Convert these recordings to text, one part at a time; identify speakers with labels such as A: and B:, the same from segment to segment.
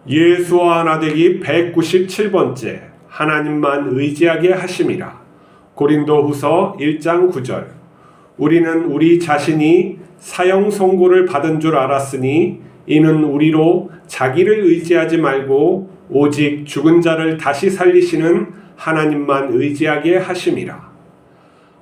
A: 예수와 나되기 197번째 하나님만 의지하게 하심이라. 고린도후서 1장 9절. 우리는 우리 자신이 사형 선고를 받은 줄 알았으니 이는 우리로 자기를 의지하지 말고 오직 죽은 자를 다시 살리시는 하나님만 의지하게 하심이라.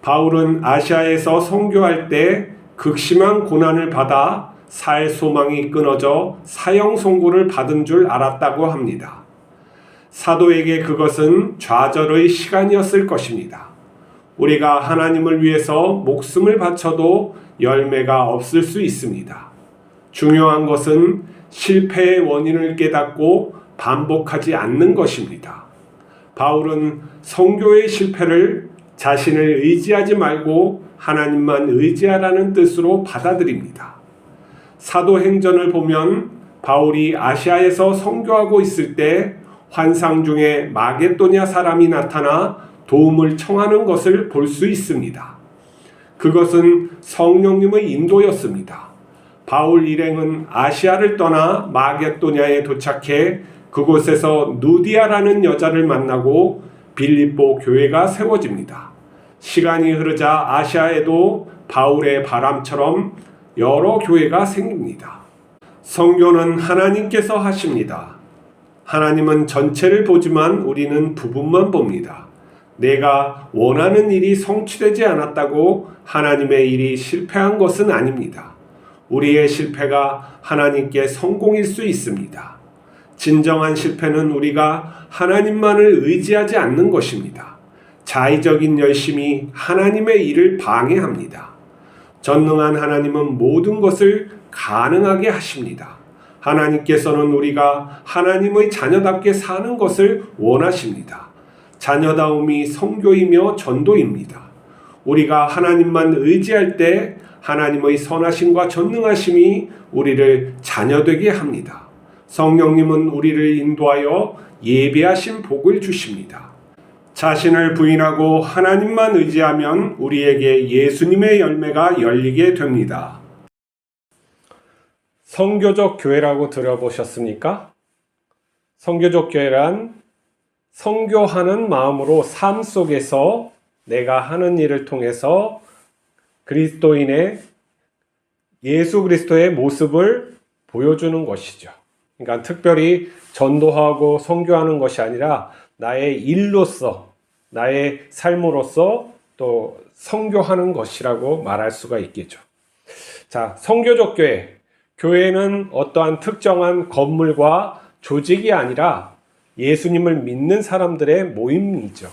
A: 바울은 아시아에서 선교할 때 극심한 고난을 받아 살 소망이 끊어져 사형 선고를 받은 줄 알았다고 합니다. 사도에게 그것은 좌절의 시간이었을 것입니다. 우리가 하나님을 위해서 목숨을 바쳐도 열매가 없을 수 있습니다. 중요한 것은 실패의 원인을 깨닫고 반복하지 않는 것입니다. 바울은 선교의 실패를 자신을 의지하지 말고 하나님만 의지하라는 뜻으로 받아들입니다. 사도행전을 보면 바울이 아시아에서 선교하고 있을 때 환상 중에 마게도냐 사람이 나타나 도움을 청하는 것을 볼 수 있습니다. 그것은 성령님의 인도였습니다. 바울 일행은 아시아를 떠나 마게도냐에 도착해 그곳에서 누디아라는 여자를 만나고 빌립보 교회가 세워집니다. 시간이 흐르자 아시아에도 바울의 바람처럼 여러 교회가 생깁니다. 선교는 하나님께서 하십니다. 하나님은 전체를 보지만 우리는 부분만 봅니다. 내가 원하는 일이 성취되지 않았다고 하나님의 일이 실패한 것은 아닙니다. 우리의 실패가 하나님께 성공일 수 있습니다. 진정한 실패는 우리가 하나님만을 의지하지 않는 것입니다. 자의적인 열심이 하나님의 일을 방해합니다. 전능한 하나님은 모든 것을 가능하게 하십니다. 하나님께서는 우리가 하나님의 자녀답게 사는 것을 원하십니다. 자녀다움이 선교이며 전도입니다. 우리가 하나님만 의지할 때 하나님의 선하심과 전능하심이 우리를 자녀되게 합니다. 성령님은 우리를 인도하여 예비하신 복을 주십니다. 자신을 부인하고 하나님만 의지하면 우리에게 예수님의 열매가 열리게 됩니다. 선교적 교회라고 들어보셨습니까? 선교적 교회란 선교하는 마음으로 삶 속에서 내가 하는 일을 통해서 그리스도인의 예수 그리스도의 모습을 보여주는 것이죠. 그러니까 특별히 전도하고 선교하는 것이 아니라 나의 일로서, 나의 삶으로서 또 선교하는 것이라고 말할 수가 있겠죠. 자, 선교적 교회. 교회는 어떠한 특정한 건물과 조직이 아니라 예수님을 믿는 사람들의 모임이죠.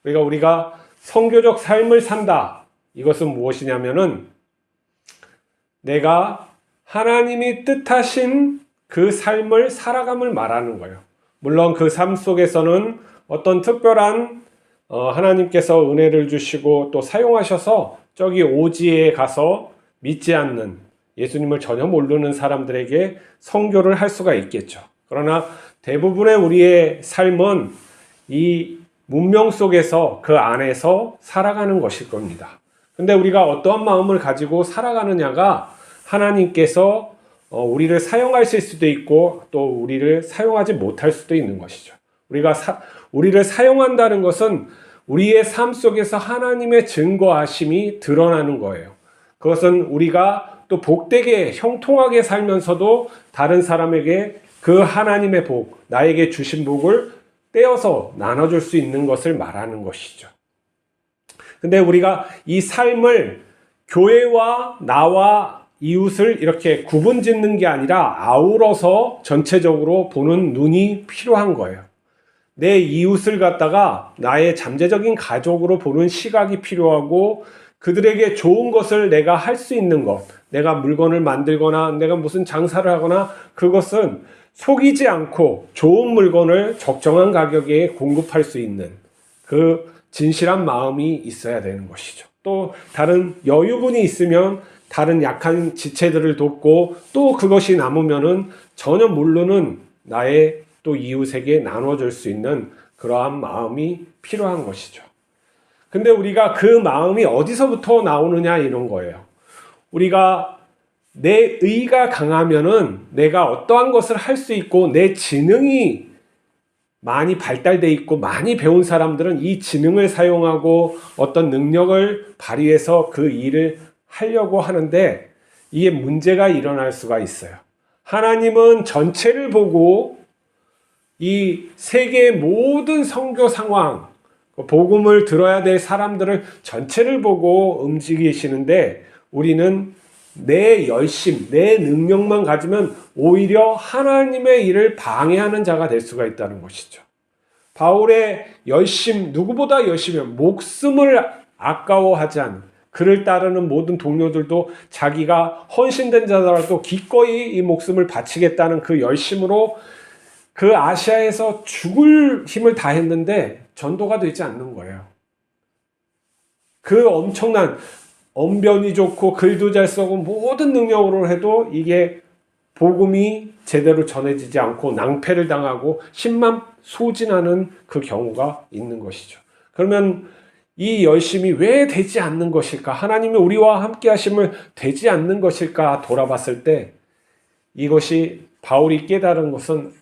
A: 그러니까 우리가 선교적 삶을 산다. 이것은 무엇이냐면은 내가 하나님이 뜻하신 그 삶을 살아감을 말하는 거예요. 물론 그 삶 속에서는 어떤 특별한 하나님께서 은혜를 주시고 또 사용하셔서 저기 오지에 가서 믿지 않는 예수님을 전혀 모르는 사람들에게 선교를 할 수가 있겠죠. 그러나 대부분의 우리의 삶은 이 문명 속에서 그 안에서 살아가는 것일 겁니다. 근데 우리가 어떠한 마음을 가지고 살아가느냐가 하나님께서 우리를 사용하실 수도 있고 또 우리를 사용하지 못할 수도 있는 것이죠. 우리를 사용한다는 것은 우리의 삶 속에서 하나님의 증거하심이 드러나는 거예요. 그것은 우리가 또 복되게 형통하게 살면서도 다른 사람에게 그 하나님의 복, 나에게 주신 복을 떼어서 나눠줄 수 있는 것을 말하는 것이죠. 근데 우리가 이 삶을 교회와 나와 이웃을 이렇게 구분 짓는 게 아니라 아우러서 전체적으로 보는 눈이 필요한 거예요. 내 이웃을 갖다가 나의 잠재적인 가족으로 보는 시각이 필요하고 그들에게 좋은 것을 내가 할 수 있는 것, 내가 물건을 만들거나 내가 무슨 장사를 하거나 그것은 속이지 않고 좋은 물건을 적정한 가격에 공급할 수 있는 그 진실한 마음이 있어야 되는 것이죠. 또 다른 여유분이 있으면 다른 약한 지체들을 돕고 또 그것이 남으면은 전혀 모르는 나의 또 이웃에게 나눠줄 수 있는 그러한 마음이 필요한 것이죠. 근데 우리가 그 마음이 어디서부터 나오느냐 이런 거예요. 우리가 내 의가 강하면은 내가 어떠한 것을 할 수 있고 내 지능이 많이 발달돼 있고 많이 배운 사람들은 이 지능을 사용하고 어떤 능력을 발휘해서 그 일을 하려고 하는데 이게 문제가 일어날 수가 있어요. 하나님은 전체를 보고 이 세계의 모든 선교 상황, 복음을 들어야 될 사람들을 전체를 보고 움직이시는데 우리는 내 열심, 내 능력만 가지면 오히려 하나님의 일을 방해하는 자가 될 수가 있다는 것이죠. 바울의 열심, 누구보다 열심히 목숨을 아까워하지 않는, 그를 따르는 모든 동료들도 자기가 헌신된 자더라도 기꺼이 이 목숨을 바치겠다는 그 열심으로 그 아시아에서 죽을 힘을 다했는데 전도가 되지 않는 거예요. 그 엄청난 언변이 좋고 글도 잘 쓰고 모든 능력으로 해도 이게 복음이 제대로 전해지지 않고 낭패를 당하고 힘만 소진하는 그 경우가 있는 것이죠. 그러면 이 열심이 왜 되지 않는 것일까? 하나님이 우리와 함께 하심을 되지 않는 것일까 돌아봤을 때 이것이 바울이 깨달은 것은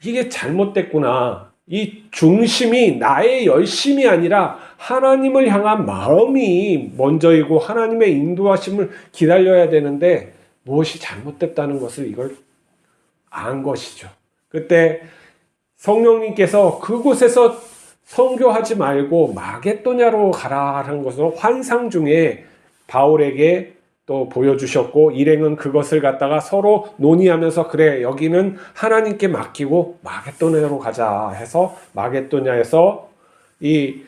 A: 이게 잘못됐구나. 이 중심이 나의 열심이 아니라 하나님을 향한 마음이 먼저이고 하나님의 인도하심을 기다려야 되는데 무엇이 잘못됐다는 것을 이걸 안 것이죠. 그때 성령님께서 그곳에서 선교하지 말고 마게도냐로 가라라는 것을 환상 중에 바울에게 또 보여주셨고 일행은 그것을 갖다가 서로 논의하면서 그래 여기는 하나님께 맡기고 마게도냐로 가자 해서 마게도냐에서 이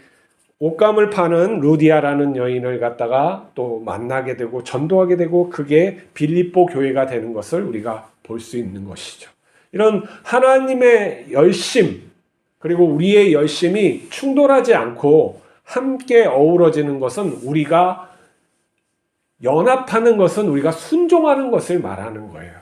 A: 옷감을 파는 루디아라는 여인을 갖다가 또 만나게 되고 전도하게 되고 그게 빌립보 교회가 되는 것을 우리가 볼 수 있는 것이죠. 이런 하나님의 열심 그리고 우리의 열심이 충돌하지 않고 함께 어우러지는 것은 우리가 연합하는 것은 우리가 순종하는 것을 말하는 거예요.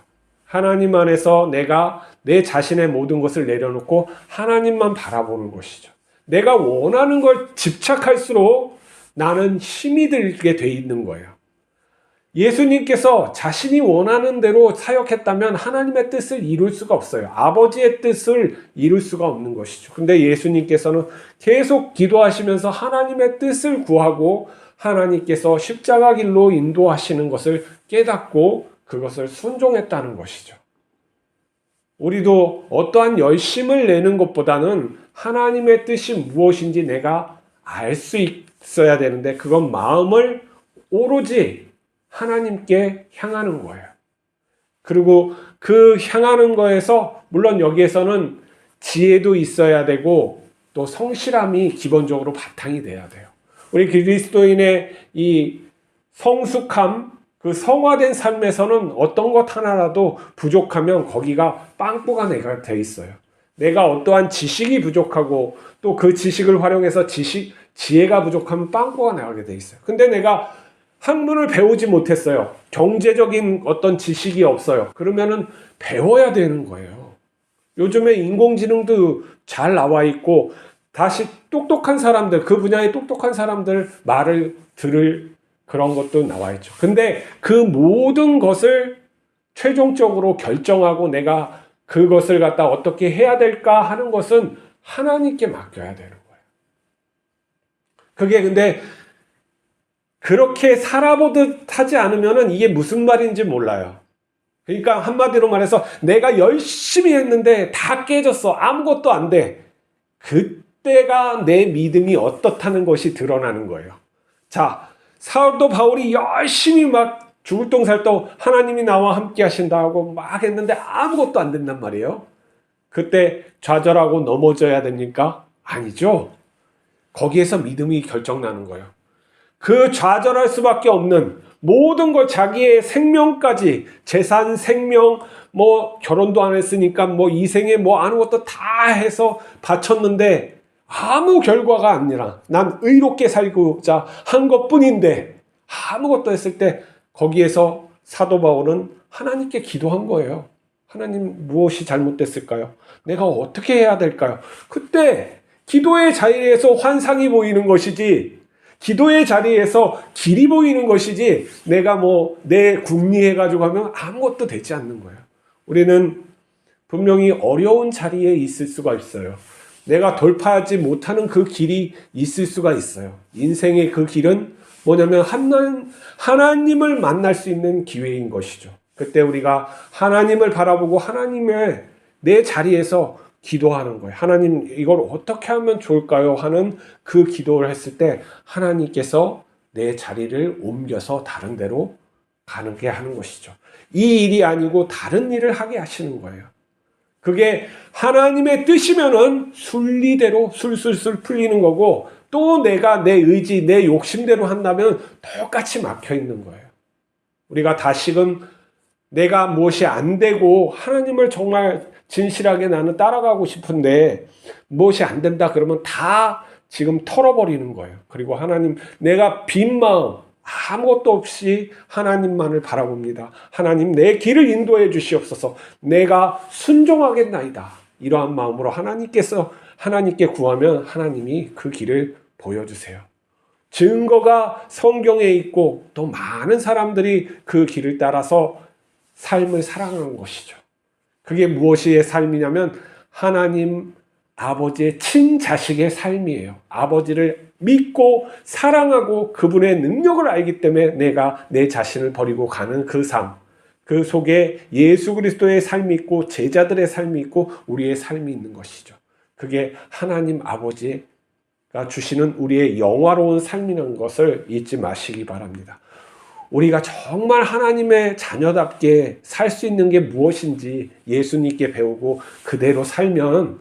A: 하나님 안에서 내가 내 자신의 모든 것을 내려놓고 하나님만 바라보는 것이죠. 내가 원하는 걸 집착할수록 나는 힘이 들게 돼 있는 거예요. 예수님께서 자신이 원하는 대로 사역했다면 하나님의 뜻을 이룰 수가 없어요. 아버지의 뜻을 이룰 수가 없는 것이죠. 근데 예수님께서는 계속 기도하시면서 하나님의 뜻을 구하고 하나님께서 십자가 길로 인도하시는 것을 깨닫고 그것을 순종했다는 것이죠. 우리도 어떠한 열심을 내는 것보다는 하나님의 뜻이 무엇인지 내가 알 수 있어야 되는데 그건 마음을 오로지 하나님께 향하는 거예요. 그리고 그 향하는 거에서 물론 여기에서는 지혜도 있어야 되고 또 성실함이 기본적으로 바탕이 돼야 돼요. 우리 그리스도인의 이 성숙함, 그 성화된 삶에서는 어떤 것 하나라도 부족하면 거기가 빵꾸가 내가 돼 있어요. 내가 어떠한 지식이 부족하고 또 그 지식을 활용해서 지혜가 부족하면 빵꾸가 나게 돼 있어요. 근데 내가 학문을 배우지 못했어요. 경제적인 어떤 지식이 없어요. 그러면은 배워야 되는 거예요. 요즘에 인공지능도 잘 나와 있고 다시 똑똑한 사람들, 그 분야의 똑똑한 사람들 말을 들을 그런 것도 나와 있죠. 근데 그 모든 것을 최종적으로 결정하고 내가 그것을 갖다 어떻게 해야 될까 하는 것은 하나님께 맡겨야 되는 거예요. 그게 근데 그렇게 살아보듯 하지 않으면은 이게 무슨 말인지 몰라요. 그러니까 한마디로 말해서 내가 열심히 했는데 다 깨졌어. 아무것도 안 돼. 그때가 내 믿음이 어떻다는 것이 드러나는 거예요. 자, 사도 바울이 열심히 막 죽을 똥살똥 하나님이 나와 함께 하신다고 막 했는데 아무것도 안 된단 말이에요. 그때 좌절하고 넘어져야 됩니까? 아니죠. 거기에서 믿음이 결정나는 거예요. 그 좌절할 수밖에 없는 모든 걸 자기의 생명까지 재산, 생명, 뭐 결혼도 안 했으니까 뭐 이생에 뭐 아무것도 다 해서 바쳤는데 아무 결과가 아니라 난 의롭게 살고자 한 것뿐인데 아무것도 했을 때 거기에서 사도 바울은 하나님께 기도한 거예요. 하나님 무엇이 잘못됐을까요? 내가 어떻게 해야 될까요? 그때 기도의 자리에서 환상이 보이는 것이지 기도의 자리에서 길이 보이는 것이지 내가 뭐 내 궁리해가지고 하면 아무것도 되지 않는 거예요. 우리는 분명히 어려운 자리에 있을 수가 있어요. 내가 돌파하지 못하는 그 길이 있을 수가 있어요. 인생의 그 길은 뭐냐면 하나님을 만날 수 있는 기회인 것이죠. 그때 우리가 하나님을 바라보고 하나님의 내 자리에서 기도하는 거예요. 하나님, 이걸 어떻게 하면 좋을까요? 하는 그 기도를 했을 때 하나님께서 내 자리를 옮겨서 다른 데로 가게 하는 것이죠. 이 일이 아니고 다른 일을 하게 하시는 거예요. 그게 하나님의 뜻이면은 순리대로 술술술 풀리는 거고, 또 내가 내 의지, 내 욕심대로 한다면 똑같이 막혀 있는 거예요. 우리가 다시금 내가 무엇이 안 되고 하나님을 정말 진실하게 나는 따라가고 싶은데 무엇이 안 된다 그러면 다 지금 털어버리는 거예요. 그리고 하나님, 내가 빈 마음 아무것도 없이 하나님만을 바라봅니다. 하나님, 내 길을 인도해 주시옵소서. 내가 순종하겠나이다. 이러한 마음으로 하나님께 구하면 하나님이 그 길을 보여주세요. 증거가 성경에 있고 또 많은 사람들이 그 길을 따라서 삶을 살아가는 것이죠. 그게 무엇의 삶이냐면 하나님 아버지의 친자식의 삶이에요. 아버지를 믿고 사랑하고 그분의 능력을 알기 때문에 내가 내 자신을 버리고 가는 그 삶, 그 속에 예수 그리스도의 삶이 있고 제자들의 삶이 있고 우리의 삶이 있는 것이죠. 그게 하나님 아버지가 주시는 우리의 영화로운 삶이라는 것을 잊지 마시기 바랍니다. 우리가 정말 하나님의 자녀답게 살 수 있는 게 무엇인지 예수님께 배우고 그대로 살면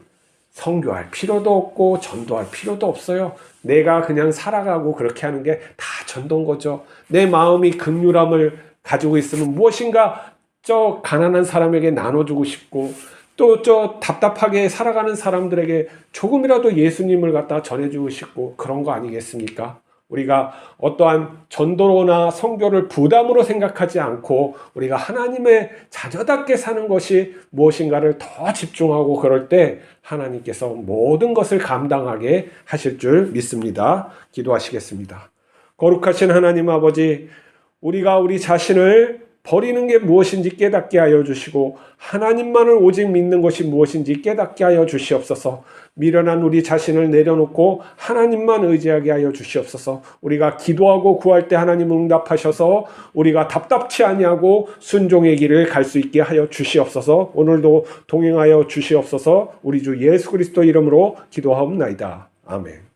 A: 선교할 필요도 없고 전도할 필요도 없어요. 내가 그냥 살아가고 그렇게 하는 게 다 전도인 거죠. 내 마음이 긍휼함을 가지고 있으면 무엇인가 저 가난한 사람에게 나눠주고 싶고 또 저 답답하게 살아가는 사람들에게 조금이라도 예수님을 갖다 전해주고 싶고 그런 거 아니겠습니까? 우리가 어떠한 전도로나 선교를 부담으로 생각하지 않고 우리가 하나님의 자녀답게 사는 것이 무엇인가를 더 집중하고 그럴 때 하나님께서 모든 것을 감당하게 하실 줄 믿습니다. 기도하시겠습니다. 거룩하신 하나님 아버지, 우리가 우리 자신을 버리는 게 무엇인지 깨닫게 하여 주시고 하나님만을 오직 믿는 것이 무엇인지 깨닫게 하여 주시옵소서. 미련한 우리 자신을 내려놓고 하나님만 의지하게 하여 주시옵소서. 우리가 기도하고 구할 때 하나님 응답하셔서 우리가 답답치 아니하고 순종의 길을 갈 수 있게 하여 주시옵소서. 오늘도 동행하여 주시옵소서. 우리 주 예수 그리스도 이름으로 기도하옵나이다. 아멘.